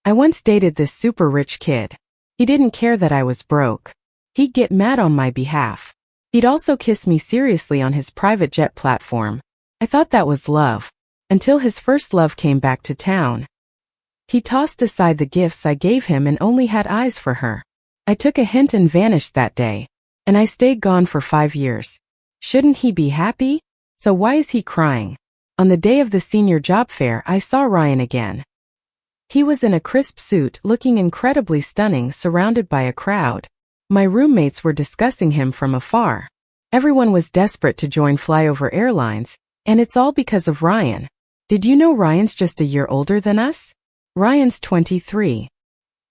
I once dated this super rich kid. He didn't care that I was broke. He'd get mad on my behalf. He'd also kiss me seriously on his private jet platform. I thought that was love. Until his first love came back to town. He tossed aside the gifts I gave him and only had eyes for her. I took a hint and vanished that day. And I stayed gone for 5 years. Shouldn't he be happy? So why is he crying? On the day of the senior job fair, I saw Ryan again. He was in a crisp suit, looking incredibly stunning, surrounded by a crowd. My roommates were discussing him from afar. Everyone was desperate to join Flyover Airlines, and it's all because of Ryan. Did you know Ryan's just a year older than us? Ryan's 23.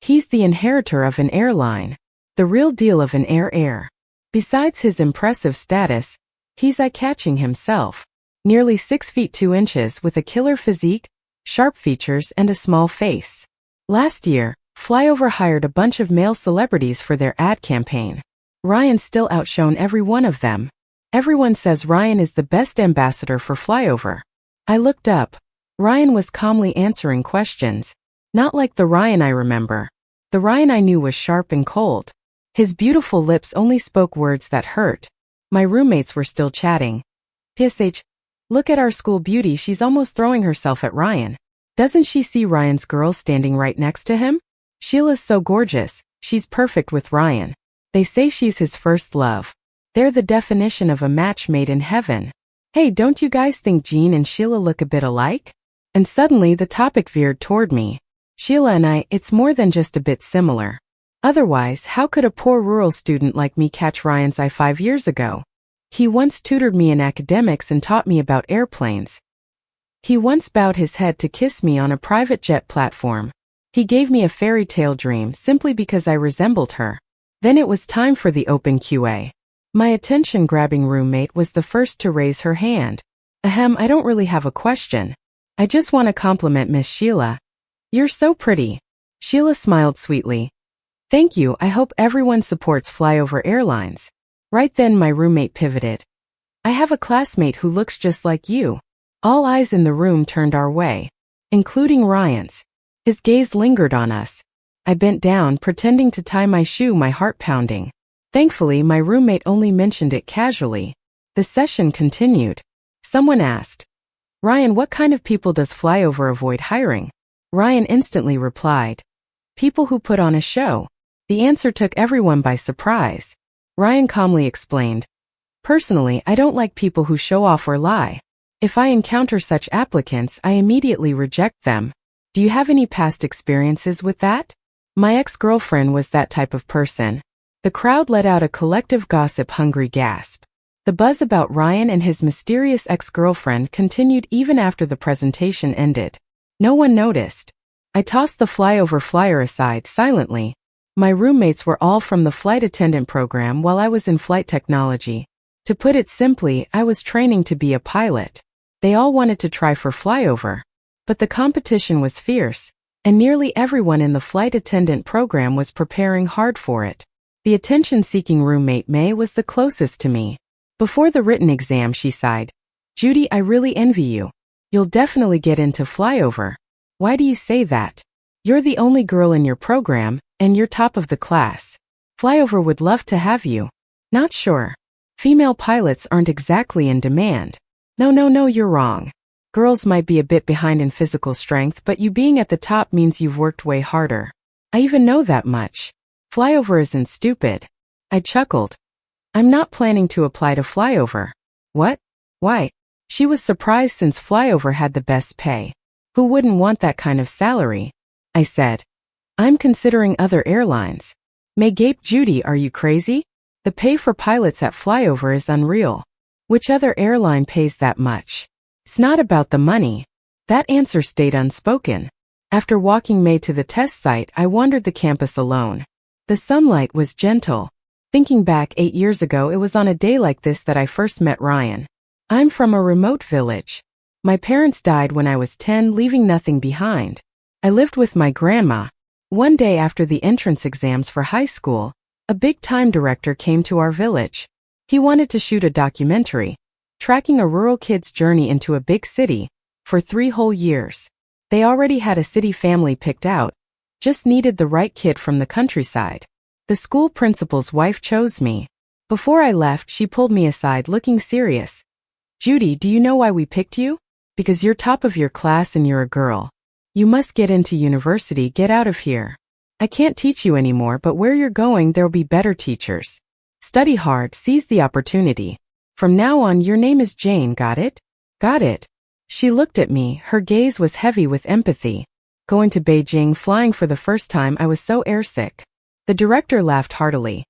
He's the inheritor of an airline, the real deal of an air. Besides his impressive status, he's eye-catching himself. Nearly 6 feet 2 inches with a killer physique, sharp features and a small face. Last year, Flyover hired a bunch of male celebrities for their ad campaign. Ryan still outshone every one of them. Everyone says Ryan is the best ambassador for Flyover. I looked up. Ryan was calmly answering questions. Not like the Ryan I remember. The Ryan I knew was sharp and cold. His beautiful lips only spoke words that hurt. My roommates were still chatting. PSH, look at our school beauty, she's almost throwing herself at Ryan. Doesn't she see Ryan's girl standing right next to him? Sheila's so gorgeous, she's perfect with Ryan. They say she's his first love. They're the definition of a match made in heaven. Hey, don't you guys think Jean and Sheila look a bit alike? And suddenly the topic veered toward me. Sheila and I, it's more than just a bit similar. Otherwise, how could a poor rural student like me catch Ryan's eye 5 years ago? He once tutored me in academics and taught me about airplanes. He once bowed his head to kiss me on a private jet platform. He gave me a fairy tale dream simply because I resembled her. Then it was time for the open QA. My attention-grabbing roommate was the first to raise her hand. Ahem, I don't really have a question. I just want to compliment Miss Sheila. You're so pretty. Sheila smiled sweetly. Thank you, I hope everyone supports Flyover Airlines. Right then my roommate pivoted. I have a classmate who looks just like you. All eyes in the room turned our way, including Ryan's. His gaze lingered on us. I bent down, pretending to tie my shoe, my heart pounding. Thankfully, my roommate only mentioned it casually. The session continued. Someone asked, Ryan, what kind of people does Flyover avoid hiring? Ryan instantly replied, people who put on a show. The answer took everyone by surprise. Ryan calmly explained, personally, I don't like people who show off or lie. If I encounter such applicants, I immediately reject them. Do you have any past experiences with that? My ex-girlfriend was that type of person. The crowd let out a collective gossip-hungry gasp. The buzz about Ryan and his mysterious ex-girlfriend continued even after the presentation ended. No one noticed. I tossed the Flyover flyer aside silently. My roommates were all from the flight attendant program while I was in flight technology. To put it simply, I was training to be a pilot. They all wanted to try for Flyover. But the competition was fierce, and nearly everyone in the flight attendant program was preparing hard for it. The attention-seeking roommate May was the closest to me. Before the written exam, she sighed. Judy, I really envy you. You'll definitely get into Flyover. Why do you say that? You're the only girl in your program, and you're top of the class. Flyover would love to have you. Not sure. Female pilots aren't exactly in demand. No, you're wrong. Girls might be a bit behind in physical strength, but you being at the top means you've worked way harder. I even know that much. Flyover isn't stupid. I chuckled. I'm not planning to apply to Flyover. What? Why? She was surprised since Flyover had the best pay. Who wouldn't want that kind of salary? I said. I'm considering other airlines. May gaped. Judy, are you crazy? The pay for pilots at Flyover is unreal. Which other airline pays that much? It's not about the money. That answer stayed unspoken. After walking May to the test site, I wandered the campus alone. The sunlight was gentle. Thinking back 8 years ago, it was on a day like this that I first met Ryan. I'm from a remote village. My parents died when I was 10, leaving nothing behind. I lived with my grandma. One day after the entrance exams for high school, a big-time director came to our village. He wanted to shoot a documentary, tracking a rural kid's journey into a big city, for 3 whole years. They already had a city family picked out, Just needed the right kid from the countryside. The school principal's wife chose me. Before I left, she pulled me aside looking serious. Judy, do you know why we picked you? Because you're top of your class and you're a girl. You must get into university, get out of here. I can't teach you anymore, but where you're going, there'll be better teachers. Study hard, seize the opportunity. From now on, your name is Jane, got it? Got it. She looked at me, her gaze was heavy with empathy. Going to Beijing, flying for the first time, I was so airsick. The director laughed heartily.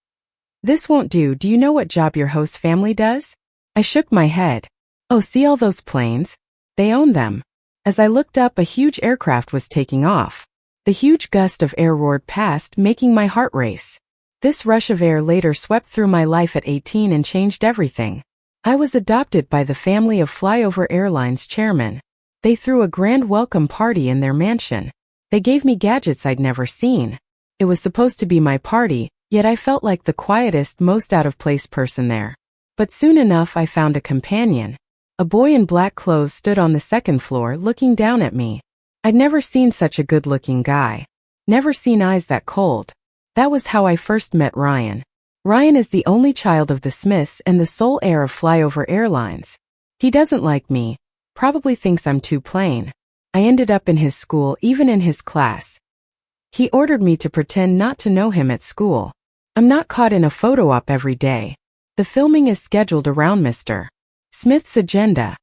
This won't do. Do you know what job your host family does? I shook my head. Oh, see all those planes? They own them. As I looked up, a huge aircraft was taking off. The huge gust of air roared past, making my heart race. This rush of air later swept through my life at 18 and changed everything. I was adopted by the family of Flyover Airlines chairman. They threw a grand welcome party in their mansion. They gave me gadgets I'd never seen. It was supposed to be my party, yet I felt like the quietest, most out-of-place person there. But soon enough I found a companion. A boy in black clothes stood on the second floor looking down at me. I'd never seen such a good-looking guy. Never seen eyes that cold. That was how I first met Ryan. Ryan is the only child of the Smiths and the sole heir of Flyover Airlines. He doesn't like me. Probably thinks I'm too plain. I ended up in his school, even in his class. He ordered me to pretend not to know him at school. I'm not caught in a photo op every day. The filming is scheduled around Mr. Smith's agenda.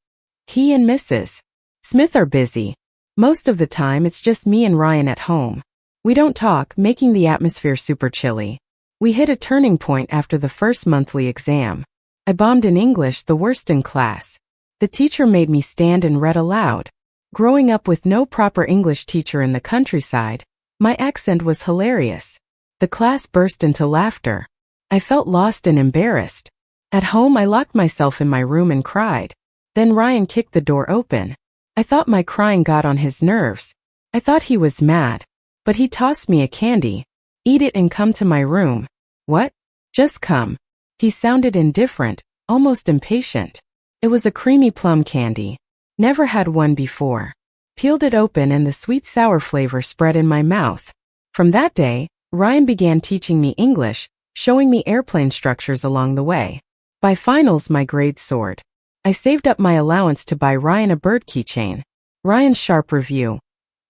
He and Mrs. Smith are busy. Most of the time it's just me and Ryan at home. We don't talk, making the atmosphere super chilly. We hit a turning point after the first monthly exam. I bombed in English, the worst in class. The teacher made me stand and read aloud. Growing up with no proper English teacher in the countryside, my accent was hilarious. The class burst into laughter. I felt lost and embarrassed. At home I locked myself in my room and cried. Then Ryan kicked the door open. I thought my crying got on his nerves. I thought he was mad. But he tossed me a candy. Eat it and come to my room. What? Just come. He sounded indifferent, almost impatient. It was a creamy plum candy. Never had one before. Peeled it open and the sweet sour flavor spread in my mouth. From that day, Ryan began teaching me English, showing me airplane structures along the way. By finals my grades soared. I saved up my allowance to buy Ryan a bird keychain. Ryan's sharp review.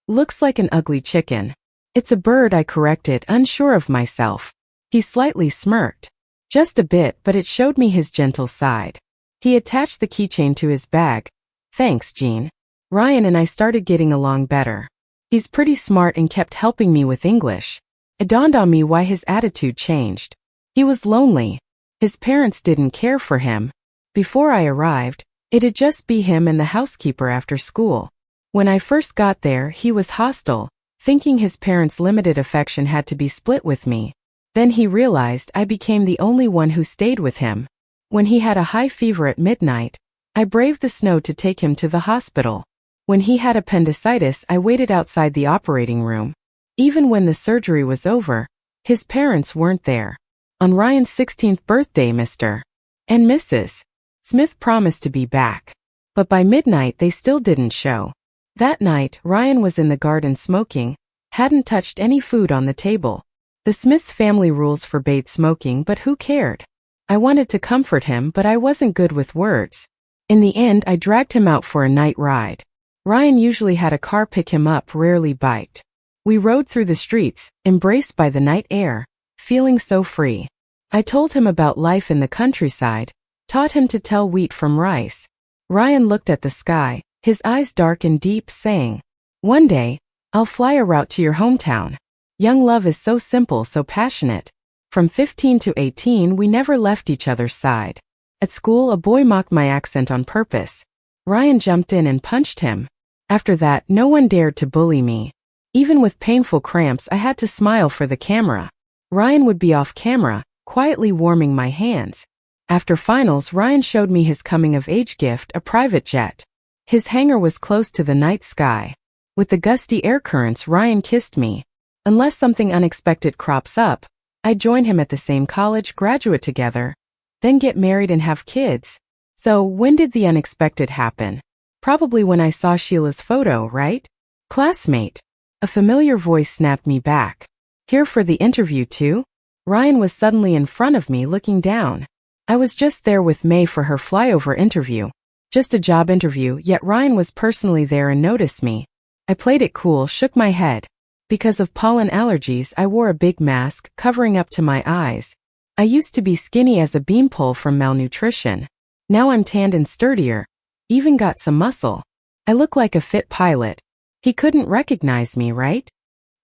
Looks like an ugly chicken. It's a bird, I corrected, unsure of myself. He slightly smirked. Just a bit, but it showed me his gentle side. He attached the keychain to his bag. Thanks, Jean. Ryan and I started getting along better. He's pretty smart and kept helping me with English. It dawned on me why his attitude changed. He was lonely. His parents didn't care for him. Before I arrived, it'd just be him and the housekeeper after school. When I first got there, he was hostile, thinking his parents' limited affection had to be split with me. Then he realized I became the only one who stayed with him. When he had a high fever at midnight, I braved the snow to take him to the hospital. When he had appendicitis, I waited outside the operating room. Even when the surgery was over, his parents weren't there. On Ryan's 16th birthday, Mr. and Mrs. Smith promised to be back. But by midnight they still didn't show. That night, Ryan was in the garden smoking, hadn't touched any food on the table. The Smiths family rules forbade smoking, but who cared? I wanted to comfort him, but I wasn't good with words. In the end, I dragged him out for a night ride. Ryan usually had a car pick him up, rarely biked. We rode through the streets, embraced by the night air, feeling so free. I told him about life in the countryside, taught him to tell wheat from rice. Ryan looked at the sky, his eyes dark and deep, saying, "One day, I'll fly a route to your hometown." Young love is so simple, so passionate. From 15 to 18, we never left each other's side. At school, a boy mocked my accent on purpose. Ryan jumped in and punched him. After that, no one dared to bully me. Even with painful cramps, I had to smile for the camera. Ryan would be off camera, quietly warming my hands. After finals, Ryan showed me his coming-of-age gift, a private jet. His hangar was close to the night sky. With the gusty air currents, Ryan kissed me. Unless something unexpected crops up, I'd join him at the same college, graduate together, then get married and have kids. So, when did the unexpected happen? Probably when I saw Sheila's photo, right? Classmate. A familiar voice snapped me back. Here for the interview too? Ryan was suddenly in front of me looking down. I was just there with May for her flyover interview. Just a job interview, yet Ryan was personally there and noticed me. I played it cool, shook my head. Because of pollen allergies, I wore a big mask, covering up to my eyes. I used to be skinny as a beanpole from malnutrition. Now I'm tanned and sturdier. Even got some muscle. I look like a fit pilot. He couldn't recognize me, right?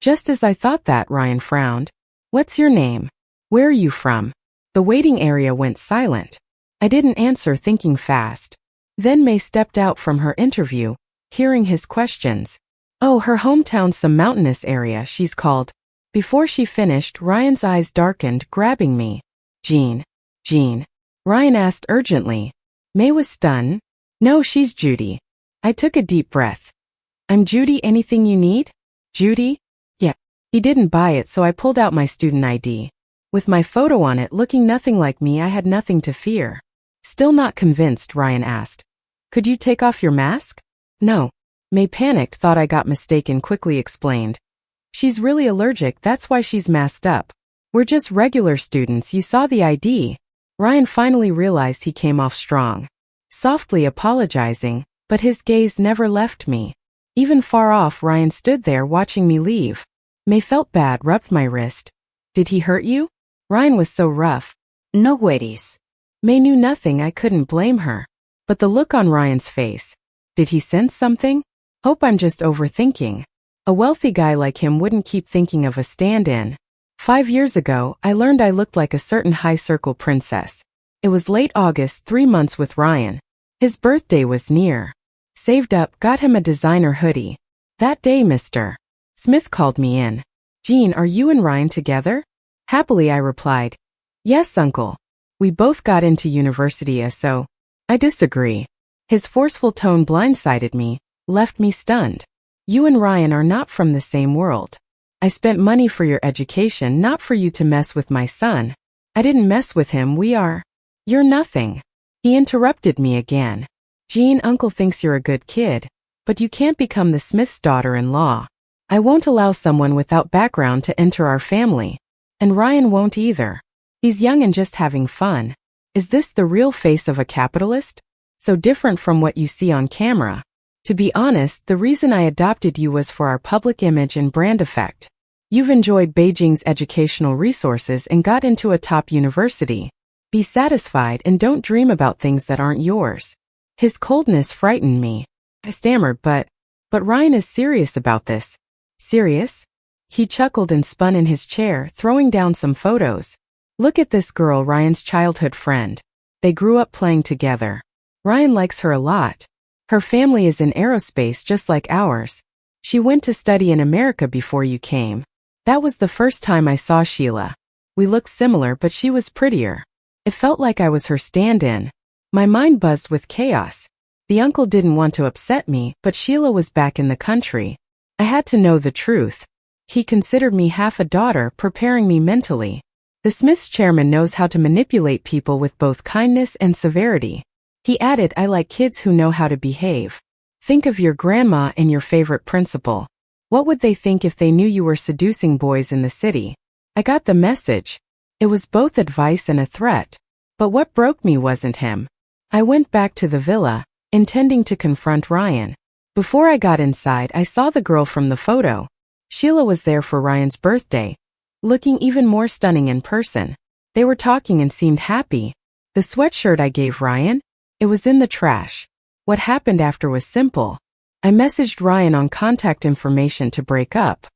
Just as I thought that, Ryan frowned. What's your name? Where are you from? The waiting area went silent. I didn't answer, thinking fast. Then May stepped out from her interview, hearing his questions. Oh, her hometown's some mountainous area, she's called. Before she finished, Ryan's eyes darkened, grabbing me. Jean. Ryan asked urgently. May was stunned. No, she's Judy. I took a deep breath. I'm Judy, anything you need? Judy? Yeah. He didn't buy it, so I pulled out my student ID. With my photo on it looking nothing like me, I had nothing to fear. Still not convinced, Ryan asked. Could you take off your mask? No. May panicked, thought I got mistaken, quickly explained. She's really allergic, that's why she's masked up. We're just regular students, you saw the ID. Ryan finally realized he came off strong. Softly apologizing, but his gaze never left me. Even far off, Ryan stood there watching me leave. May felt bad, rubbed my wrist. Did he hurt you? Ryan was so rough. No worries. May knew nothing, I couldn't blame her. But the look on Ryan's face. Did he sense something? Hope I'm just overthinking. A wealthy guy like him wouldn't keep thinking of a stand-in. 5 years ago, I learned I looked like a certain high-circle princess. It was late August, 3 months with Ryan. His birthday was near. Saved up, got him a designer hoodie. That day, Mr. Smith called me in. Jean, are you and Ryan together? Happily, I replied. Yes, uncle. We both got into university, so. I disagree. His forceful tone blindsided me, left me stunned. You and Ryan are not from the same world. I spent money for your education, not for you to mess with my son. I didn't mess with him, we are. You're nothing. He interrupted me again. Jean, uncle thinks you're a good kid, but you can't become the Smith's daughter-in-law. I won't allow someone without background to enter our family. And Ryan won't either. He's young and just having fun. Is this the real face of a capitalist? So different from what you see on camera. To be honest, the reason I adopted you was for our public image and brand effect. You've enjoyed Beijing's educational resources and got into a top university. Be satisfied and don't dream about things that aren't yours. His coldness frightened me. I stammered, but Ryan is serious about this. Serious? He chuckled and spun in his chair, throwing down some photos. Look at this girl, Ryan's childhood friend. They grew up playing together. Ryan likes her a lot. Her family is in aerospace just like ours. She went to study in America before you came. That was the first time I saw Sheila. We looked similar, but she was prettier. It felt like I was her stand-in. My mind buzzed with chaos. The uncle didn't want to upset me, but Sheila was back in the country. I had to know the truth. He considered me half a daughter, preparing me mentally. The Smiths chairman knows how to manipulate people with both kindness and severity. He added, I like kids who know how to behave. Think of your grandma and your favorite principal. What would they think if they knew you were seducing boys in the city? I got the message. It was both advice and a threat. But what broke me wasn't him. I went back to the villa, intending to confront Ryan. Before I got inside, I saw the girl from the photo. Sheila was there for Ryan's birthday, looking even more stunning in person. They were talking and seemed happy. The sweatshirt I gave Ryan? It was in the trash. What happened after was simple. I messaged Ryan on contact information to break up.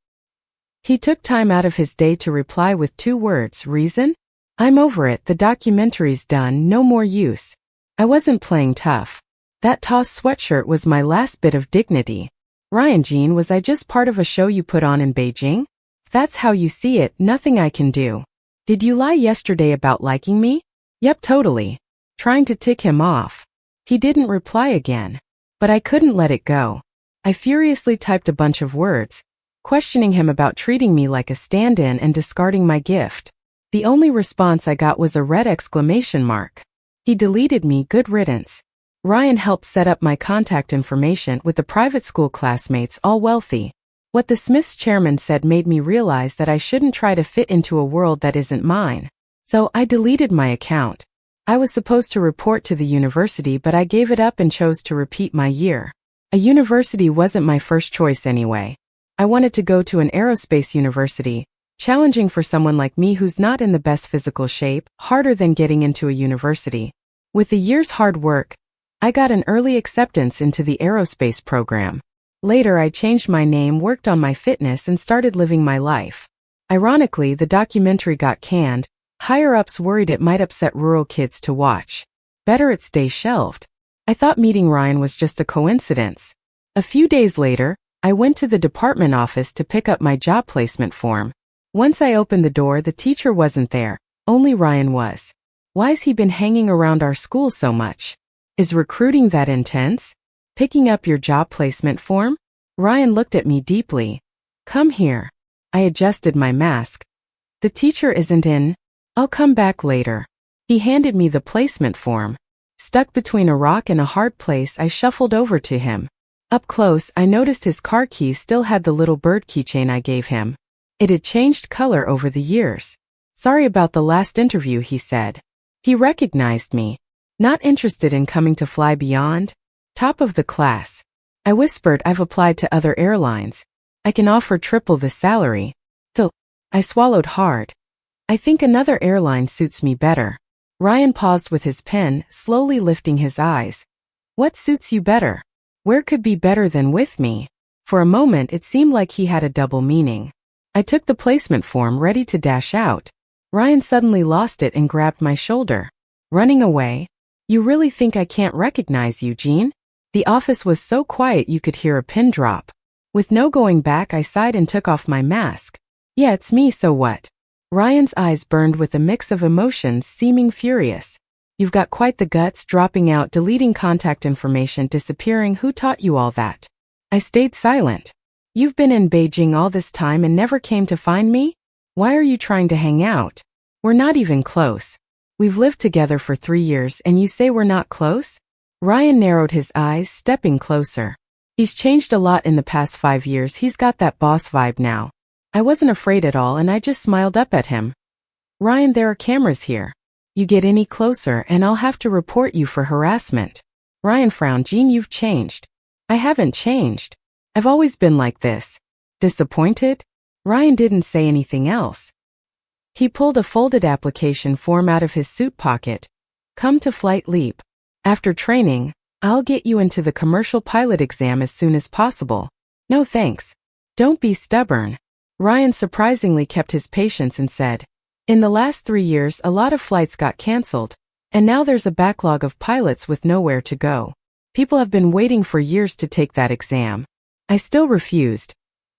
He took time out of his day to reply with 2 words, reason? I'm over it, the documentary's done, no more use. I wasn't playing tough. That tossed sweatshirt was my last bit of dignity. Ryan, Jean, was I just part of a show you put on in Beijing? If that's how you see it, nothing I can do. Did you lie yesterday about liking me? Yep, totally. Trying to tick him off. He didn't reply again. But I couldn't let it go. I furiously typed a bunch of words, questioning him about treating me like a stand-in and discarding my gift. The only response I got was a red exclamation mark. He deleted me, good riddance. Ryan helped set up my contact information with the private school classmates, all wealthy. What the Smith's chairman said made me realize that I shouldn't try to fit into a world that isn't mine. So I deleted my account. I was supposed to report to the university, but I gave it up and chose to repeat my year. A university wasn't my first choice anyway. I wanted to go to an aerospace university, challenging for someone like me who's not in the best physical shape, harder than getting into a university. With a year's hard work, I got an early acceptance into the aerospace program. Later, I changed my name, worked on my fitness, and started living my life. Ironically, the documentary got canned. Higher-ups worried it might upset rural kids to watch. Better it stay shelved. I thought meeting Ryan was just a coincidence. A few days later, I went to the department office to pick up my job placement form. Once I opened the door, the teacher wasn't there. Only Ryan was. Why's he been hanging around our school so much? Is recruiting that intense? Picking up your job placement form? Ryan looked at me deeply. Come here. I adjusted my mask. The teacher isn't in. I'll come back later. He handed me the placement form. Stuck between a rock and a hard place, I shuffled over to him. Up close, I noticed his car keys still had the little bird keychain I gave him. It had changed color over the years. Sorry about the last interview, he said. He recognized me. Not interested in coming to Fly Beyond? Top of the class. I whispered, I've applied to other airlines. I can offer triple the salary. So, I swallowed hard. I think another airline suits me better. Ryan paused with his pen, slowly lifting his eyes. What suits you better? Where could be better than with me? For a moment it seemed like he had a double meaning. I took the placement form, ready to dash out. Ryan suddenly lost it and grabbed my shoulder. Running away? You really think I can't recognize you, Jean? The office was so quiet you could hear a pin drop. With no going back, I sighed and took off my mask. Yeah, it's me, so what? Ryan's eyes burned with a mix of emotions, seeming furious. You've got quite the guts, dropping out, deleting contact information, disappearing. Who taught you all that? I stayed silent. You've been in Beijing all this time and never came to find me? Why are you trying to hang out? We're not even close. We've lived together for 3 years and you say we're not close? Ryan narrowed his eyes, stepping closer. He's changed a lot in the past 5 years. He's got that boss vibe now. I wasn't afraid at all and I just smiled up at him. Ryan, there are cameras here. You get any closer and I'll have to report you for harassment. Ryan frowned. Jean, you've changed. I haven't changed. I've always been like this. Disappointed? Ryan didn't say anything else. He pulled a folded application form out of his suit pocket. Come to Flight Leap. After training, I'll get you into the commercial pilot exam as soon as possible. No thanks. Don't be stubborn. Ryan surprisingly kept his patience and said, in the last 3 years a lot of flights got cancelled, and now there's a backlog of pilots with nowhere to go. People have been waiting for years to take that exam. I still refused.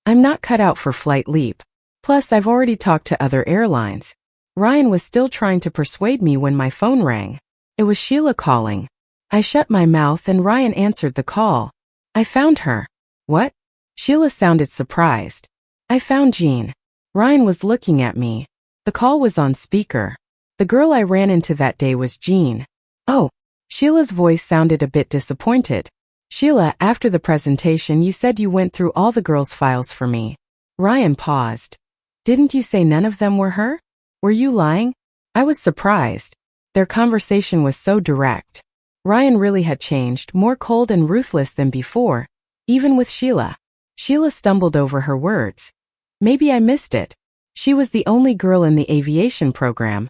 I'm not cut out for Flight Leap. Plus, I've already talked to other airlines. Ryan was still trying to persuade me when my phone rang. It was Sheila calling. I shut my mouth and Ryan answered the call. I found her. What? Sheila sounded surprised. I found Jean. Ryan was looking at me. The call was on speaker. The girl I ran into that day was Jean. Oh. Sheila's voice sounded a bit disappointed. Sheila, after the presentation you said you went through all the girls' files for me. Ryan paused. Didn't you say none of them were her? Were you lying? I was surprised. Their conversation was so direct. Ryan really had changed, more cold and ruthless than before, even with Sheila. Sheila stumbled over her words. Maybe I missed it. She was the only girl in the aviation program.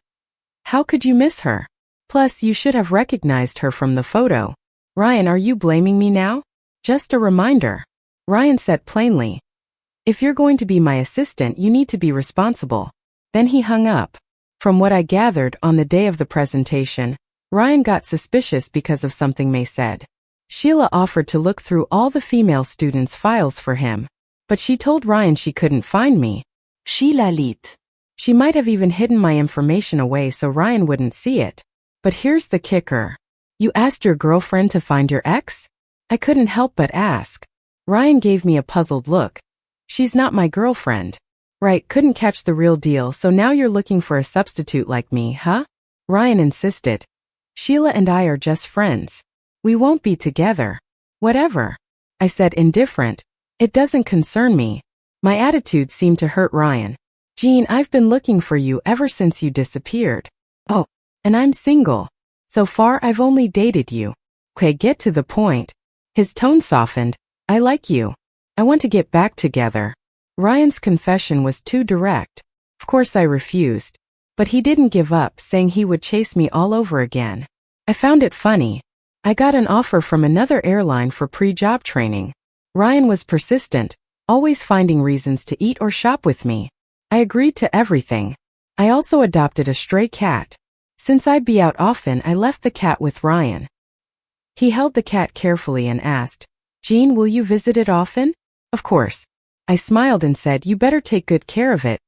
How could you miss her? Plus, you should have recognized her from the photo. Ryan, are you blaming me now? Just a reminder. Ryan said plainly. If you're going to be my assistant, you need to be responsible. Then he hung up. From what I gathered, on the day of the presentation, Ryan got suspicious because of something May said. Sheila offered to look through all the female students' files for him. But she told Ryan she couldn't find me. Sheila lied. She might have even hidden my information away so Ryan wouldn't see it. But here's the kicker. You asked your girlfriend to find your ex? I couldn't help but ask. Ryan gave me a puzzled look. She's not my girlfriend. Right, couldn't catch the real deal, so now you're looking for a substitute like me, huh? Ryan insisted. Sheila and I are just friends. We won't be together. Whatever. I said, indifferent. It doesn't concern me. My attitude seemed to hurt Ryan. Jean, I've been looking for you ever since you disappeared. Oh, and I'm single. So far I've only dated you. Okay, get to the point. His tone softened. I like you. I want to get back together. Ryan's confession was too direct. Of course I refused. But he didn't give up, saying he would chase me all over again. I found it funny. I got an offer from another airline for pre-job training. Ryan was persistent, always finding reasons to eat or shop with me. I agreed to everything. I also adopted a stray cat. Since I'd be out often, I left the cat with Ryan. He held the cat carefully and asked, Jean, will you visit it often? Of course. I smiled and said, you better take good care of it.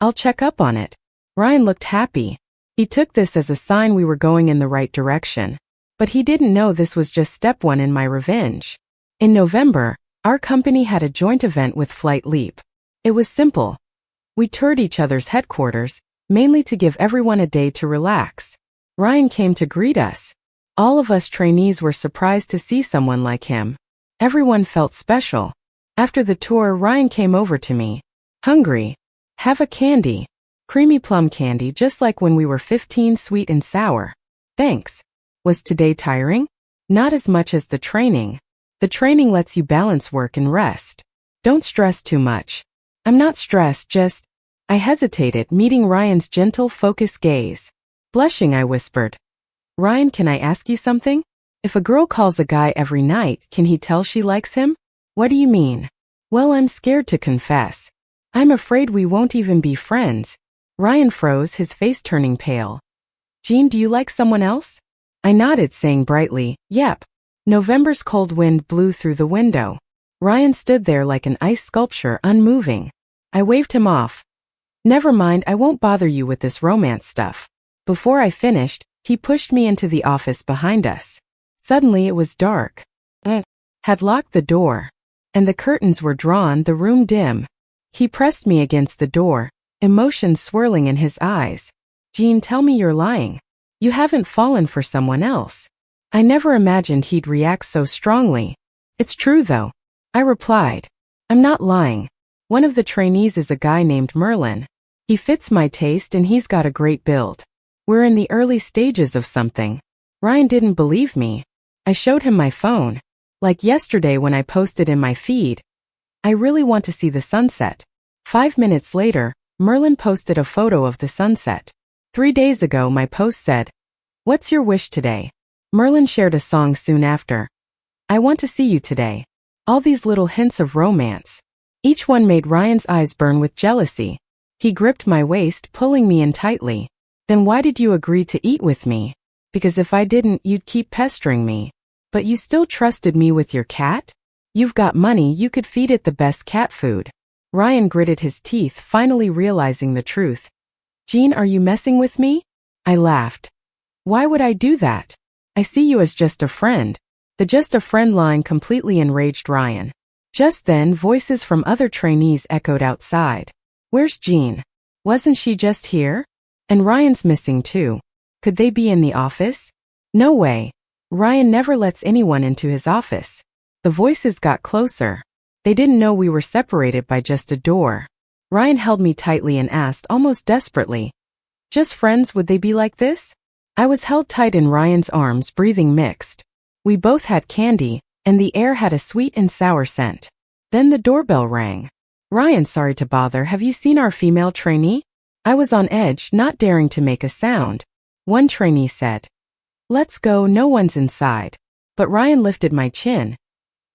I'll check up on it. Ryan looked happy. He took this as a sign we were going in the right direction. But he didn't know this was just step one in my revenge. In November, our company had a joint event with Flight Leap. It was simple. We toured each other's headquarters, mainly to give everyone a day to relax. Ryan came to greet us. All of us trainees were surprised to see someone like him. Everyone felt special. After the tour, Ryan came over to me. Hungry? Have a candy. Creamy plum candy, just like when we were 15, sweet and sour. Thanks. Was today tiring? Not as much as the training. The training lets you balance work and rest. Don't stress too much. I'm not stressed, just... I hesitated, meeting Ryan's gentle, focused gaze. Blushing, I whispered. Ryan, can I ask you something? If a girl calls a guy every night, can he tell she likes him? What do you mean? Well, I'm scared to confess. I'm afraid we won't even be friends. Ryan froze, his face turning pale. Jean, do you like someone else? I nodded, saying brightly, yep. November's cold wind blew through the window. Ryan stood there like an ice sculpture, unmoving. I waved him off. Never mind, I won't bother you with this romance stuff. Before I finished, he pushed me into the office behind us. Suddenly it was dark. Had locked the door. And the curtains were drawn, the room dim. He pressed me against the door, emotions swirling in his eyes. Jean, tell me you're lying. You haven't fallen for someone else. I never imagined he'd react so strongly. It's true though. I replied. I'm not lying. One of the trainees is a guy named Merlin. He fits my taste and he's got a great build. We're in the early stages of something. Ryan didn't believe me. I showed him my phone. Like yesterday when I posted in my feed. I really want to see the sunset. 5 minutes later, Merlin posted a photo of the sunset. 3 days ago my post said, what's your wish today? Merlin shared a song soon after. I want to see you today. All these little hints of romance. Each one made Ryan's eyes burn with jealousy. He gripped my waist, pulling me in tightly. Then why did you agree to eat with me? Because if I didn't, you'd keep pestering me. But you still trusted me with your cat? You've got money, you could feed it the best cat food. Ryan gritted his teeth, finally realizing the truth. Jean, are you messing with me? I laughed. Why would I do that? I see you as just a friend. The just a friend line completely enraged Ryan. Just then, voices from other trainees echoed outside. Where's Jean? Wasn't she just here? And Ryan's missing too. Could they be in the office? No way. Ryan never lets anyone into his office. The voices got closer. They didn't know we were separated by just a door. Ryan held me tightly and asked, almost desperately, just friends, would they be like this? I was held tight in Ryan's arms, breathing mixed. We both had candy, and the air had a sweet and sour scent. Then the doorbell rang. Ryan, sorry to bother, have you seen our female trainee? I was on edge, not daring to make a sound. One trainee said, let's go, no one's inside. But Ryan lifted my chin.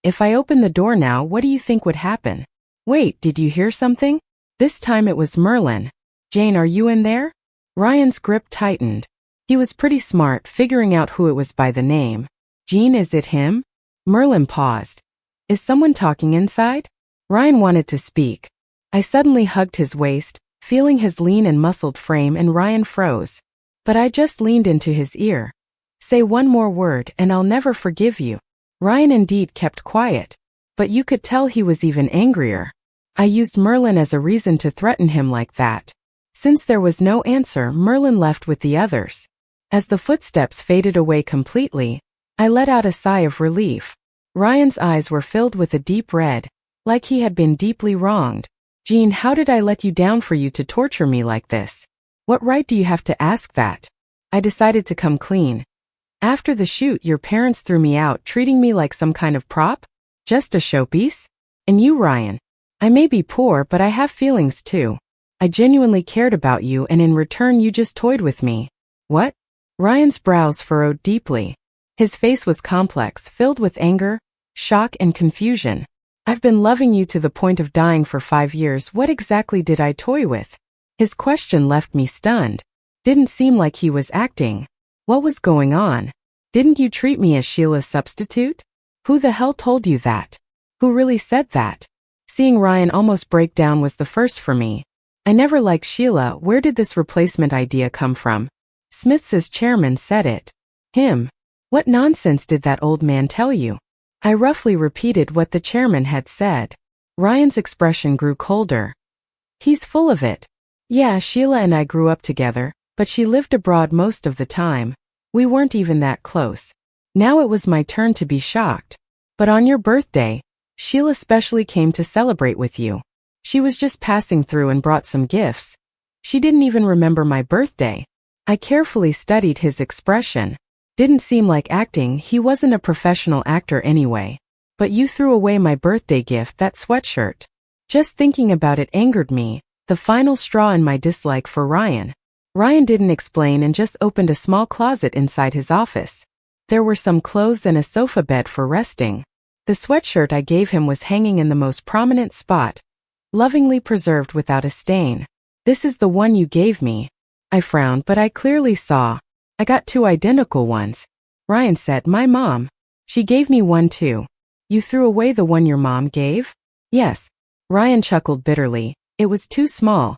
If I open the door now, what do you think would happen? Wait, did you hear something? This time it was Merlin. Jane, are you in there? Ryan's grip tightened. He was pretty smart, figuring out who it was by the name. Jean, is it him? Merlin paused. Is someone talking inside? Ryan wanted to speak. I suddenly hugged his waist, feeling his lean and muscled frame, and Ryan froze. But I just leaned into his ear. Say one more word and I'll never forgive you. Ryan indeed kept quiet. But you could tell he was even angrier. I used Merlin as a reason to threaten him like that. Since there was no answer, Merlin left with the others. As the footsteps faded away completely, I let out a sigh of relief. Ryan's eyes were filled with a deep red, like he had been deeply wronged. Jean, how did I let you down for you to torture me like this? What right do you have to ask that? I decided to come clean. After the shoot, your parents threw me out, treating me like some kind of prop? Just a showpiece? And you, Ryan. I may be poor, but I have feelings too. I genuinely cared about you, and in return you just toyed with me. What? Ryan's brows furrowed deeply. His face was complex, filled with anger, shock, and confusion. I've been loving you to the point of dying for 5 years. What exactly did I toy with? His question left me stunned. Didn't seem like he was acting. What was going on? Didn't you treat me as Sheila's substitute? Who the hell told you that? Who really said that? Seeing Ryan almost break down was the first for me. I never liked Sheila. Where did this replacement idea come from? Smith's chairman said it. Him. What nonsense did that old man tell you? I roughly repeated what the chairman had said. Ryan's expression grew colder. He's full of it. Yeah, Sheila and I grew up together, but she lived abroad most of the time. We weren't even that close. Now it was my turn to be shocked. But on your birthday, Sheila specially came to celebrate with you. She was just passing through and brought some gifts. She didn't even remember my birthday. I carefully studied his expression. Didn't seem like acting. He wasn't a professional actor anyway. But you threw away my birthday gift, that sweatshirt. Just thinking about it angered me, the final straw in my dislike for Ryan. Ryan didn't explain and just opened a small closet inside his office. There were some clothes and a sofa bed for resting. The sweatshirt I gave him was hanging in the most prominent spot, lovingly preserved without a stain. This is the one you gave me. I frowned, but I clearly saw. I got 2 identical ones. Ryan said, my mom. She gave me one too. You threw away the one your mom gave? Yes. Ryan chuckled bitterly. It was too small.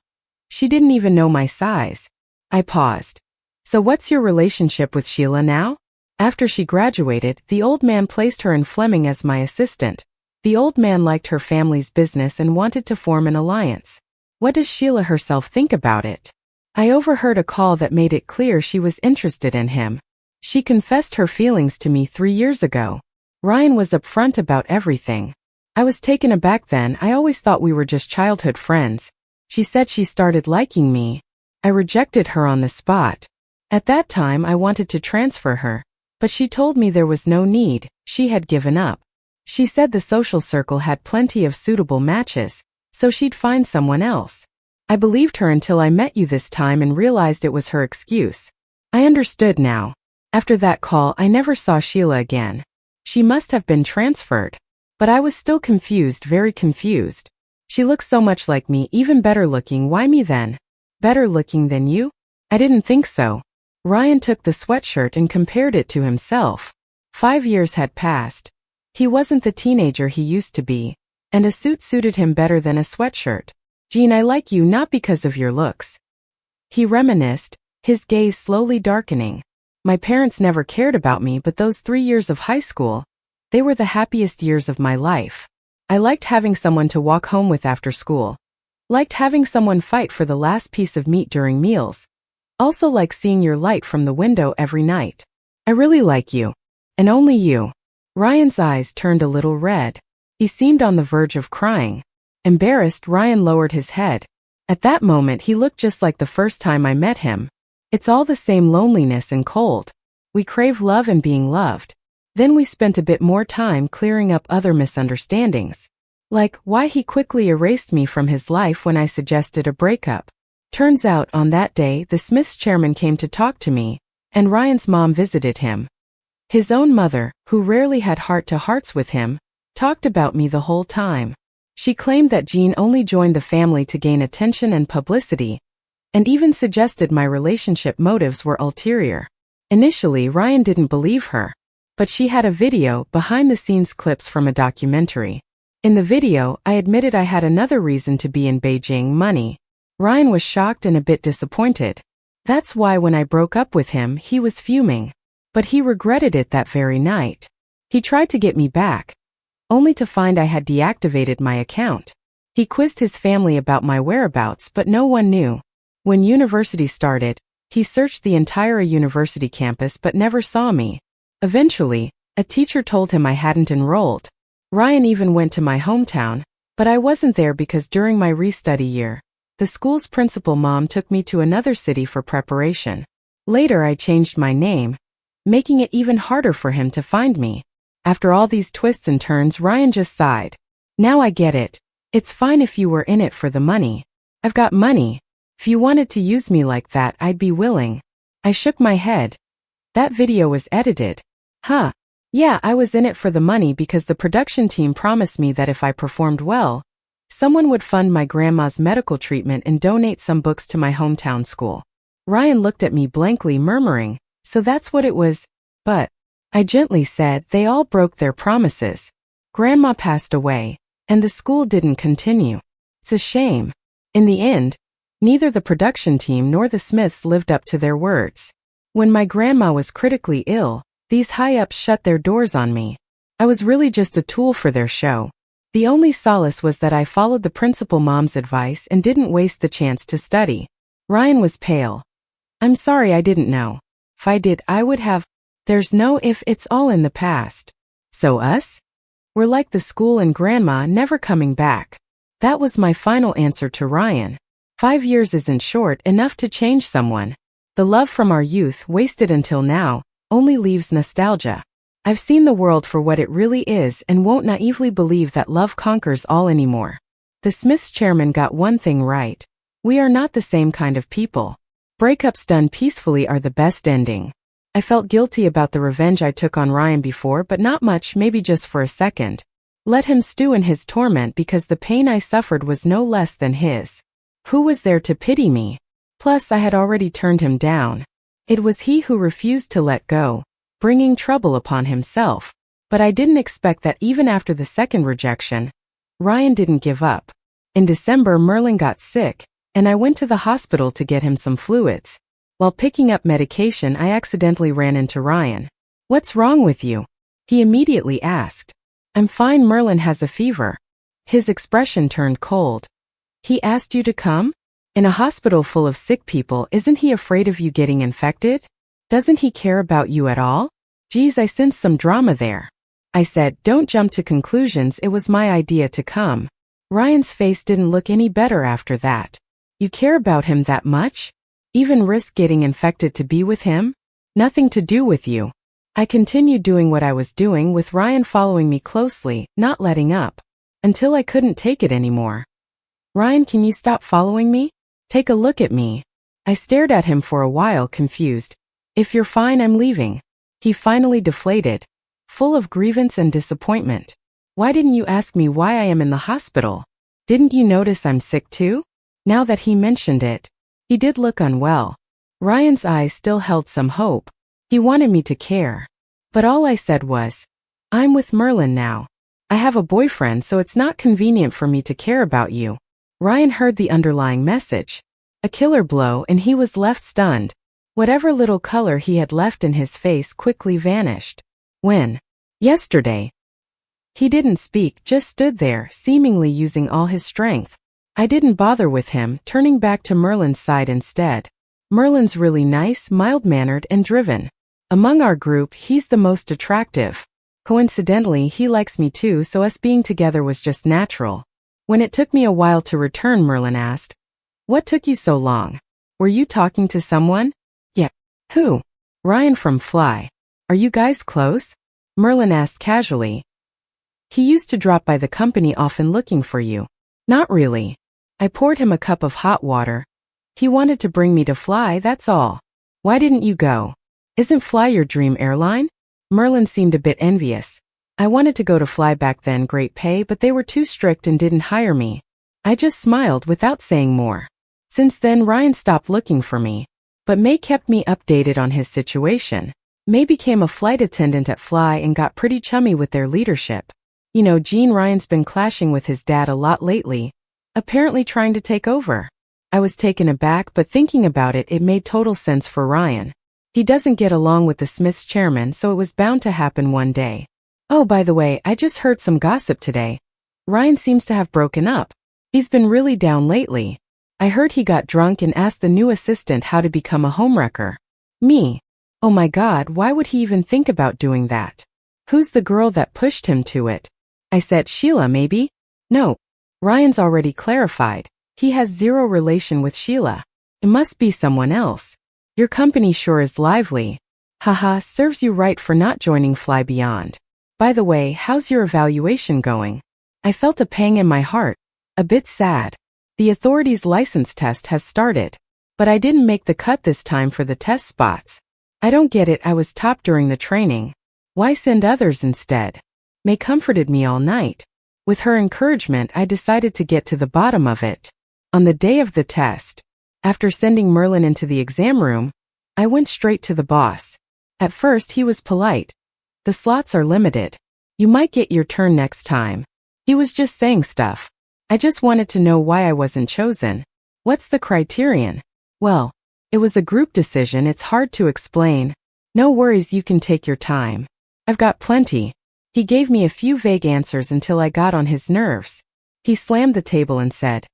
She didn't even know my size. I paused. So what's your relationship with Sheila now? After she graduated, the old man placed her and Fleming as my assistant. The old man liked her family's business and wanted to form an alliance. What does Sheila herself think about it? I overheard a call that made it clear she was interested in him. She confessed her feelings to me 3 years ago. Ryan was upfront about everything. I was taken aback then. I always thought we were just childhood friends. She said she started liking me. I rejected her on the spot. At that time I wanted to transfer her, but she told me there was no need. She had given up. She said the social circle had plenty of suitable matches, so she'd find someone else. I believed her until I met you this time and realized it was her excuse. I understood now. After that call, I never saw Sheila again. She must have been transferred. But I was still confused, very confused. She looks so much like me, even better looking. Why me then? Better looking than you? I didn't think so. Ryan took the sweatshirt and compared it to himself. 5 years had passed. He wasn't the teenager he used to be, and a suit suited him better than a sweatshirt. Jean, I like you not because of your looks. He reminisced, his gaze slowly darkening. My parents never cared about me, but those 3 years of high school, they were the happiest years of my life. I liked having someone to walk home with after school. Liked having someone fight for the last piece of meat during meals. Also liked seeing your light from the window every night. I really like you. And only you. Ryan's eyes turned a little red. He seemed on the verge of crying. Embarrassed, Ryan lowered his head. At that moment he looked just like the first time I met him. It's all the same loneliness and cold. We crave love and being loved. Then we spent a bit more time clearing up other misunderstandings. Like why he quickly erased me from his life when I suggested a breakup. Turns out on that day the Smiths chairman came to talk to me, and Ryan's mom visited him. His own mother, who rarely had heart-to-hearts with him, talked about me the whole time. She claimed that Jean only joined the family to gain attention and publicity, and even suggested my relationship motives were ulterior. Initially, Ryan didn't believe her, but she had a video, behind-the-scenes clips from a documentary. In the video, I admitted I had another reason to be in Beijing: money. Ryan was shocked and a bit disappointed. That's why when I broke up with him, he was fuming. But he regretted it that very night. He tried to get me back, only to find I had deactivated my account. He quizzed his family about my whereabouts, but no one knew. When university started, he searched the entire university campus but never saw me. Eventually, a teacher told him I hadn't enrolled. Ryan even went to my hometown, But I wasn't there because during my restudy year, the school's principal mom took me to another city for preparation. Later I changed my name, making it even harder for him to find me. After all these twists and turns, Ryan just sighed. Now I get it. It's fine if you were in it for the money. I've got money. If you wanted to use me like that, I'd be willing. I shook my head. That video was edited. Huh. Yeah, I was in it for the money because the production team promised me that if I performed well, someone would fund my grandma's medical treatment and donate some books to my hometown school. Ryan looked at me blankly, murmuring, so that's what it was. But, I gently said, they all broke their promises. Grandma passed away, and the school didn't continue. It's a shame. In the end, neither the production team nor the Smiths lived up to their words. When my grandma was critically ill, these high-ups shut their doors on me. I was really just a tool for their show. The only solace was that I followed the principal mom's advice and didn't waste the chance to study. Ryan was pale. I'm sorry, I didn't know. If I did, I would have. There's no if, it's all in the past. So us? We're like the school and grandma, never coming back. That was my final answer to Ryan. 5 years isn't short enough to change someone. The love from our youth, wasted until now, only leaves nostalgia. I've seen the world for what it really is and won't naively believe that love conquers all anymore. The Smiths chairman got one thing right. We are not the same kind of people. Breakups done peacefully are the best ending. I felt guilty about the revenge I took on Ryan before, but not much, maybe just for a second. Let him stew in his torment because the pain I suffered was no less than his. Who was there to pity me? Plus, I had already turned him down. It was he who refused to let go, bringing trouble upon himself. But I didn't expect that even after the second rejection, Ryan didn't give up. In December, Merlin got sick, and I went to the hospital to get him some fluids. While picking up medication, I accidentally ran into Ryan. What's wrong with you? He immediately asked. I'm fine, Merlin has a fever. His expression turned cold. He asked you to come? In a hospital full of sick people, isn't he afraid of you getting infected? Doesn't he care about you at all? Geez, I sensed some drama there. I said, don't jump to conclusions, it was my idea to come. Ryan's face didn't look any better after that. You care about him that much? Even risk getting infected to be with him? Nothing to do with you. I continued doing what I was doing, with Ryan following me closely, not letting up. Until I couldn't take it anymore. Ryan, can you stop following me? Take a look at me. I stared at him for a while, confused. If you're fine, I'm leaving. He finally deflated, full of grievance and disappointment. Why didn't you ask me why I am in the hospital? Didn't you notice I'm sick too? Now that he mentioned it, he did look unwell. Ryan's eyes still held some hope. He wanted me to care. But all I said was, I'm with Merlin now. I have a boyfriend, so it's not convenient for me to care about you. Ryan heard the underlying message. A killer blow, and he was left stunned. Whatever little color he had left in his face quickly vanished. When? Yesterday. He didn't speak, just stood there, seemingly using all his strength. I didn't bother with him, turning back to Merlin's side instead. Merlin's really nice, mild-mannered, and driven. Among our group, he's the most attractive. Coincidentally, he likes me too, so us being together was just natural. When it took me a while to return, Merlin asked, what took you so long? Were you talking to someone? Yeah. Who? Ryan from Fly. Are you guys close? Merlin asked casually. He used to drop by the company often looking for you. Not really. I poured him a cup of hot water. He wanted to bring me to Fly, that's all. Why didn't you go? Isn't Fly your dream airline? Merlin seemed a bit envious. I wanted to go to Fly back then, great pay, but they were too strict and didn't hire me. I just smiled without saying more. Since then, Ryan stopped looking for me. But May kept me updated on his situation. May became a flight attendant at Fly and got pretty chummy with their leadership. You know, Gene, Ryan's been clashing with his dad a lot lately, apparently trying to take over. I was taken aback, but thinking about it, it made total sense for Ryan. He doesn't get along with the Smiths chairman, so it was bound to happen one day. Oh, by the way, I just heard some gossip today. Ryan seems to have broken up. He's been really down lately. I heard he got drunk and asked the new assistant how to become a homewrecker. Me. Oh my God, why would he even think about doing that? Who's the girl that pushed him to it? I said, Sheila, maybe? No. Ryan's already clarified. He has zero relation with Sheila. It must be someone else. Your company sure is lively. Haha, serves you right for not joining Fly Beyond. By the way, how's your evaluation going? I felt a pang in my heart. A bit sad. The authorities' license test has started. But I didn't make the cut this time for the test spots. I don't get it. I was top during the training. Why send others instead? May comforted me all night. With her encouragement, I decided to get to the bottom of it. On the day of the test, after sending Merlin into the exam room, I went straight to the boss. At first, he was polite. The slots are limited. You might get your turn next time. He was just saying stuff. I just wanted to know why I wasn't chosen. What's the criterion? Well, it was a group decision. It's hard to explain. No worries, you can take your time. I've got plenty. He gave me a few vague answers until I got on his nerves. He slammed the table and said,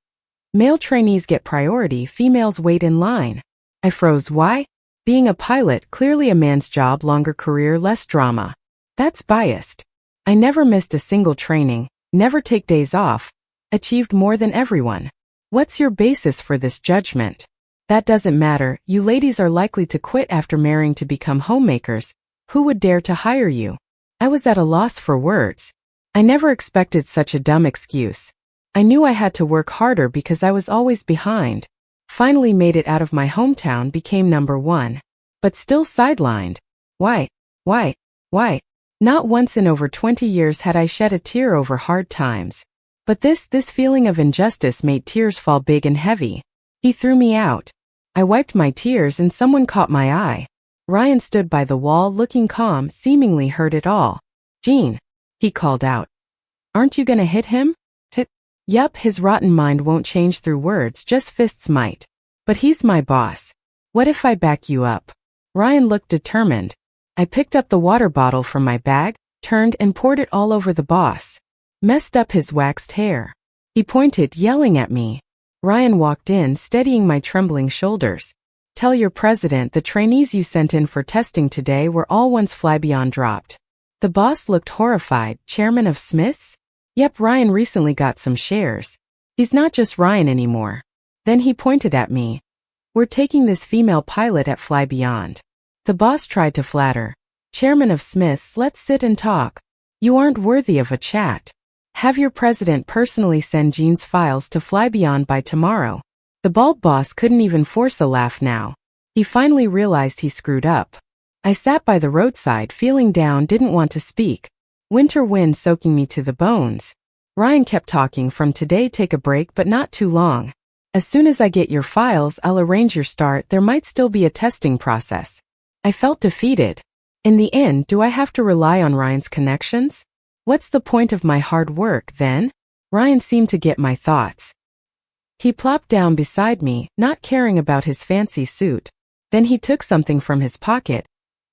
"Male trainees get priority, females wait in line." I froze. Why? Being a pilot, clearly a man's job, longer career, less drama. That's biased. I never missed a single training, never take days off, achieved more than everyone. What's your basis for this judgment? That doesn't matter. You ladies are likely to quit after marrying to become homemakers. Who would dare to hire you? I was at a loss for words. I never expected such a dumb excuse. I knew I had to work harder because I was always behind. Finally made it out of my hometown, became number 1. But still sidelined. Why? Not once in over 20 years had I shed a tear over hard times. But this feeling of injustice made tears fall big and heavy. He threw me out. I wiped my tears and someone caught my eye. Ryan stood by the wall looking calm, seemingly heard it all. "Jean," he called out. "Aren't you gonna hit him?" Yup, his rotten mind won't change through words, just fists might. But he's my boss. What if I back you up? Ryan looked determined. I picked up the water bottle from my bag, turned and poured it all over the boss. Messed up his waxed hair. He pointed, yelling at me. Ryan walked in, steadying my trembling shoulders. "Tell your president the trainees you sent in for testing today were all ones Fly Beyond dropped." The boss looked horrified. Chairman of Smith's? Yep, Ryan recently got some shares. He's not just Ryan anymore. Then he pointed at me. "We're taking this female pilot at Fly Beyond." The boss tried to flatter. "Chairman of Smith's, let's sit and talk. You aren't worthy of a chat. Have your president personally send Jean's files to Fly Beyond by tomorrow." The bald boss couldn't even force a laugh now. He finally realized he screwed up. I sat by the roadside, feeling down, didn't want to speak. Winter wind soaking me to the bones. Ryan kept talking. "From today, take a break, but not too long. As soon as I get your files, I'll arrange your start. There might still be a testing process." I felt defeated. In the end, do I have to rely on Ryan's connections? What's the point of my hard work, then? Ryan seemed to get my thoughts. He plopped down beside me, not caring about his fancy suit. Then he took something from his pocket,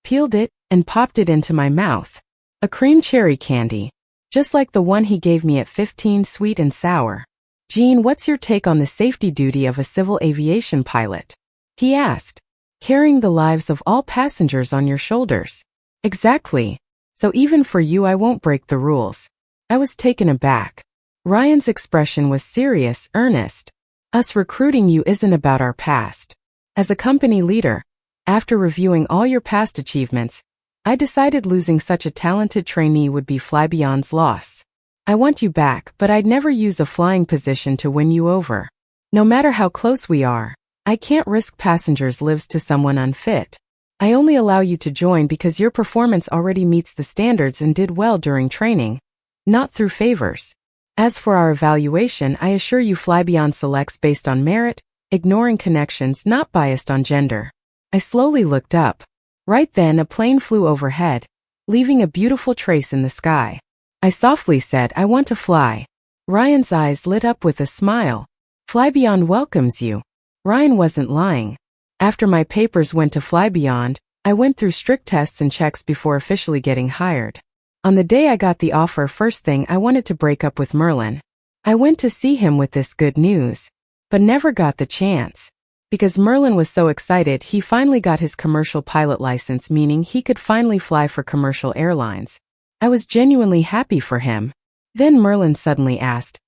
peeled it, and popped it into my mouth. A cream cherry candy. Just like the one he gave me at 15, sweet and sour. "Jean, what's your take on the safety duty of a civil aviation pilot?" he asked. "Carrying the lives of all passengers on your shoulders." "Exactly. So even for you I won't break the rules." I was taken aback. Ryan's expression was serious, earnest. "Us recruiting you isn't about our past. As a company leader, after reviewing all your past achievements, I decided losing such a talented trainee would be Fly Beyond's loss. I want you back, but I'd never use a flying position to win you over. No matter how close we are, I can't risk passengers' lives to someone unfit. I only allow you to join because your performance already meets the standards and did well during training, not through favors. As for our evaluation, I assure you Fly Beyond selects based on merit, ignoring connections, not biased on gender." I slowly looked up. Right then a plane flew overhead, leaving a beautiful trace in the sky. I softly said, "I want to fly." Ryan's eyes lit up with a smile. "Fly Beyond welcomes you." Ryan wasn't lying. After my papers went to Fly Beyond, I went through strict tests and checks before officially getting hired. On the day I got the offer, first thing I wanted to break up with Merlin. I went to see him with this good news, but never got the chance. Because Merlin was so excited, he finally got his commercial pilot license, meaning he could finally fly for commercial airlines. I was genuinely happy for him. Then Merlin suddenly asked,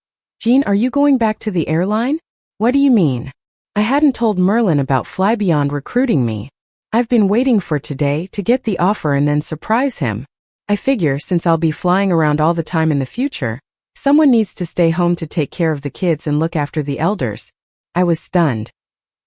Jean, are you going back to the airline? What do you mean? I hadn't told Merlin about Fly Beyond recruiting me. I've been waiting for today to get the offer and then surprise him. I figure since I'll be flying around all the time in the future, someone needs to stay home to take care of the kids and look after the elders. I was stunned.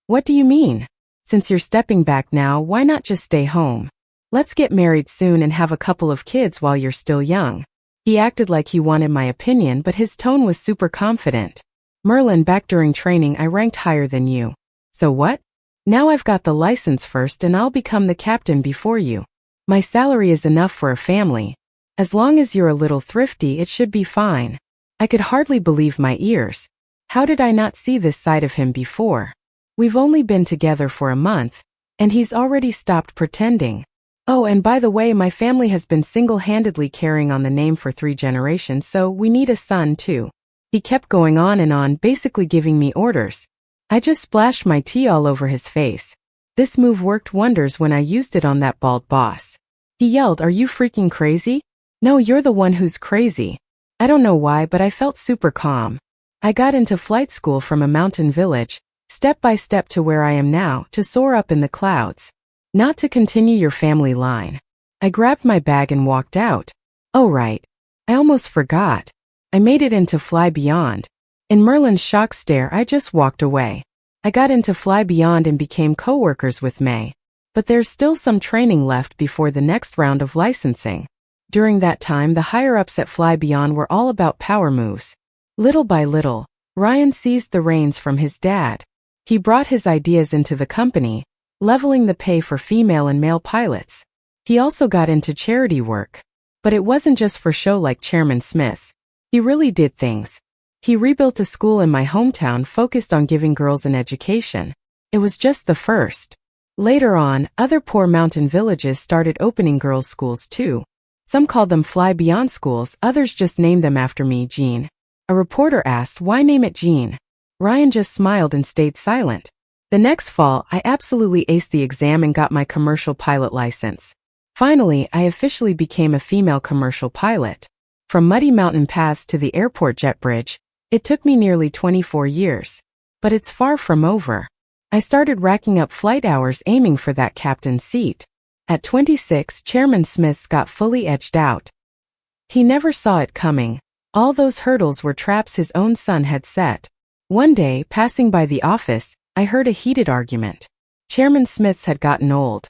What do you mean? Since you're stepping back now, why not just stay home? Let's get married soon and have a couple of kids while you're still young. He acted like he wanted my opinion, but his tone was super confident. Merlin, back during training I ranked higher than you. So what? Now I've got the license first and I'll become the captain before you. My salary is enough for a family. As long as you're a little thrifty, it should be fine. I could hardly believe my ears. How did I not see this side of him before? We've only been together for a month, and he's already stopped pretending. Oh, and by the way, my family has been single-handedly carrying on the name for 3 generations, so we need a son too. He kept going on and on, basically giving me orders. I just splashed my tea all over his face. This move worked wonders when I used it on that bald boss. He yelled, "Are you freaking crazy?" No, you're the one who's crazy. I don't know why, but I felt super calm. I got into flight school from a mountain village, step by step to where I am now, to soar up in the clouds. Not to continue your family line. I grabbed my bag and walked out. Oh right. I almost forgot. I made it into Fly Beyond. In Merlin's shocked stare, I just walked away. I got into Fly Beyond and became co-workers with May. But there's still some training left before the next round of licensing. During that time, the higher-ups at Fly Beyond were all about power moves. Little by little, Ryan seized the reins from his dad. He brought his ideas into the company, leveling the pay for female and male pilots. He also got into charity work. But it wasn't just for show like Chairman Smith's. He really did things. He rebuilt a school in my hometown focused on giving girls an education. It was just the first. Later on, other poor mountain villages started opening girls' schools too. Some called them Fly Beyond schools, others just named them after me, Jean. A reporter asked, "Why name it Jean?" Ryan just smiled and stayed silent. The next fall, I absolutely aced the exam and got my commercial pilot license. Finally, I officially became a female commercial pilot. From muddy mountain paths to the airport jet bridge, it took me nearly 24 years. But it's far from over. I started racking up flight hours aiming for that captain's seat. At 26, Chairman Smith's got fully edged out. He never saw it coming. All those hurdles were traps his own son had set. One day, passing by the office, I heard a heated argument. Chairman Smith's had gotten old.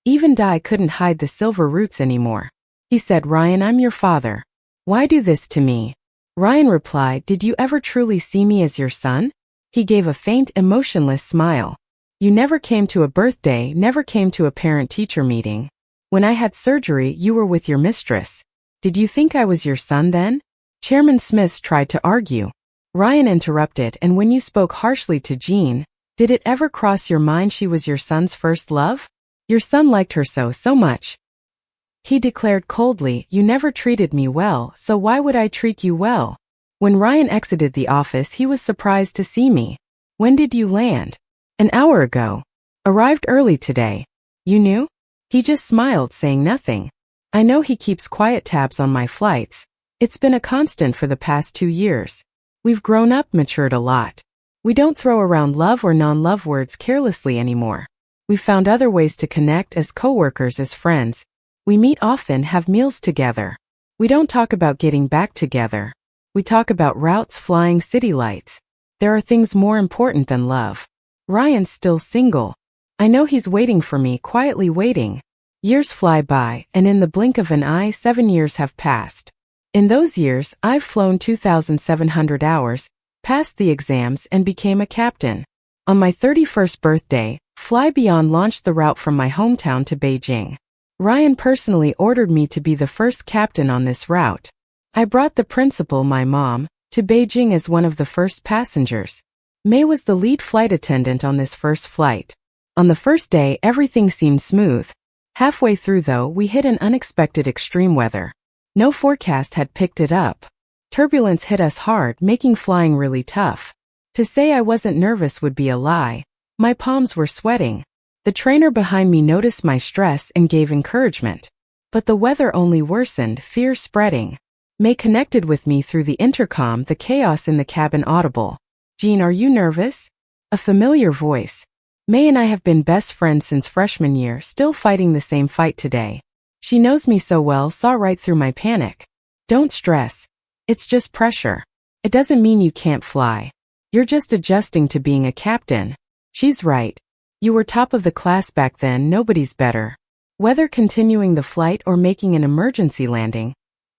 Even Di couldn't hide the silver roots anymore. He said, "Ryan, I'm your father. Why do this to me?" Ryan replied, "Did you ever truly see me as your son?" He gave a faint, emotionless smile. "You never came to a birthday, never came to a parent-teacher meeting. When I had surgery, you were with your mistress. Did you think I was your son then?" Chairman Smith tried to argue. Ryan interrupted, "And when you spoke harshly to Jean, did it ever cross your mind she was your son's first love? Your son liked her so much." He declared coldly, "You never treated me well, so why would I treat you well?" When Ryan exited the office, he was surprised to see me. "When did you land?" "An hour ago. Arrived early today." "You knew?" He just smiled, saying nothing. I know he keeps quiet tabs on my flights. It's been a constant for the past 2 years. We've grown up, matured a lot. We don't throw around love or non-love words carelessly anymore. We found other ways to connect as co-workers, as friends. We meet often, have meals together. We don't talk about getting back together. We talk about routes, flying, city lights. There are things more important than love. Ryan's still single. I know he's waiting for me, quietly waiting. Years fly by, and in the blink of an eye, 7 years have passed. In those years, I've flown 2,700 hours, passed the exams, and became a captain. On my 31st birthday, Fly Beyond launched the route from my hometown to Beijing. Ryan personally ordered me to be the first captain on this route. I brought the principal, my mom, to Beijing as one of the first passengers. May was the lead flight attendant on this first flight. On the first day, everything seemed smooth. Halfway through, though, we hit an unexpected extreme weather. No forecast had picked it up. Turbulence hit us hard, making flying really tough. To say I wasn't nervous would be a lie. My palms were sweating. The trainer behind me noticed my stress and gave encouragement. But the weather only worsened, fear spreading. May connected with me through the intercom, the chaos in the cabin audible. "Jean, are you nervous?" A familiar voice. May and I have been best friends since freshman year, still fighting the same fight today. She knows me so well, saw right through my panic. "Don't stress. It's just pressure. It doesn't mean you can't fly. You're just adjusting to being a captain." She's right. You were top of the class back then, nobody's better. Whether continuing the flight or making an emergency landing,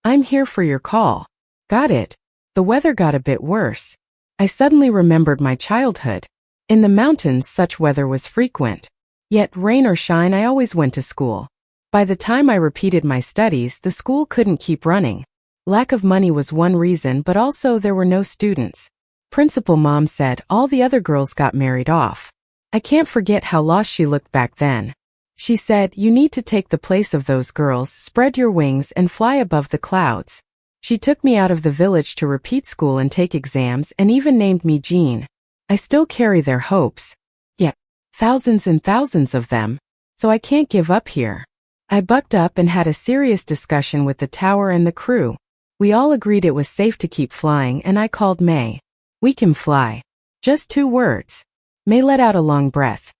I'm here for your call. Got it. The weather got a bit worse. I suddenly remembered my childhood. In the mountains, such weather was frequent. Yet, rain or shine, I always went to school. By the time I repeated my studies, the school couldn't keep running. Lack of money was one reason, but also there were no students. Principal Mom said all the other girls got married off. I can't forget how lost she looked back then. She said, "You need to take the place of those girls, spread your wings and fly above the clouds." She took me out of the village to repeat school and take exams, and even named me Jean. I still carry their hopes. Yeah, thousands and thousands of them. So I can't give up here. I bucked up and had a serious discussion with the tower and the crew. We all agreed it was safe to keep flying, and I called May. "We can fly." Just 2 words. May let out a long breath.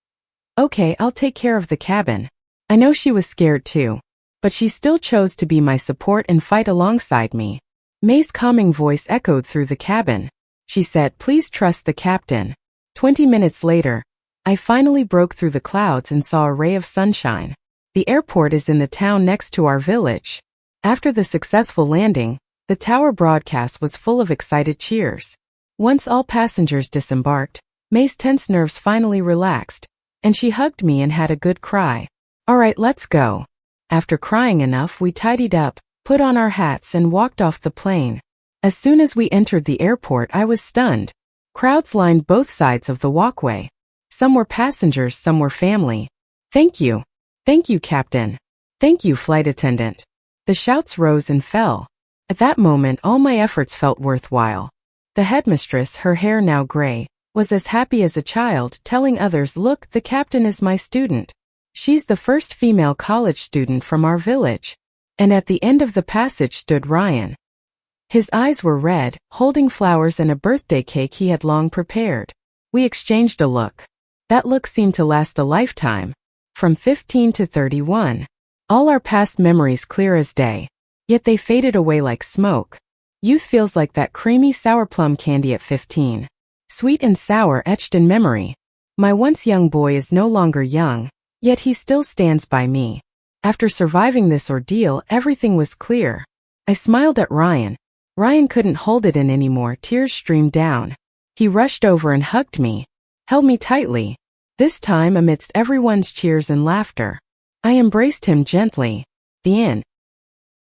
"Okay, I'll take care of the cabin." I know she was scared too, but she still chose to be my support and fight alongside me. May's calming voice echoed through the cabin. She said, "Please trust the captain." 20 minutes later, I finally broke through the clouds and saw a ray of sunshine. The airport is in the town next to our village. After the successful landing, the tower broadcast was full of excited cheers. Once all passengers disembarked, May's tense nerves finally relaxed, and she hugged me and had a good cry. "All right, let's go." After crying enough, we tidied up, put on our hats and walked off the plane. As soon as we entered the airport, I was stunned. Crowds lined both sides of the walkway. Some were passengers, some were family. "Thank you. Thank you, Captain. Thank you, flight attendant." The shouts rose and fell. At that moment, all my efforts felt worthwhile. The headmistress, her hair now gray, was as happy as a child, telling others, "Look, the captain is my student. She's the first female college student from our village." And at the end of the passage stood Ryan. His eyes were red, holding flowers and a birthday cake he had long prepared. We exchanged a look. That look seemed to last a lifetime. From 15 to 31. All our past memories clear as day. Yet they faded away like smoke. Youth feels like that creamy sour plum candy at 15. Sweet and sour etched in memory. My once young boy is no longer young, yet he still stands by me. After surviving this ordeal, everything was clear. I smiled at Ryan. Ryan couldn't hold it in anymore, tears streamed down. He rushed over and hugged me, held me tightly, this time amidst everyone's cheers and laughter. I embraced him gently. The end.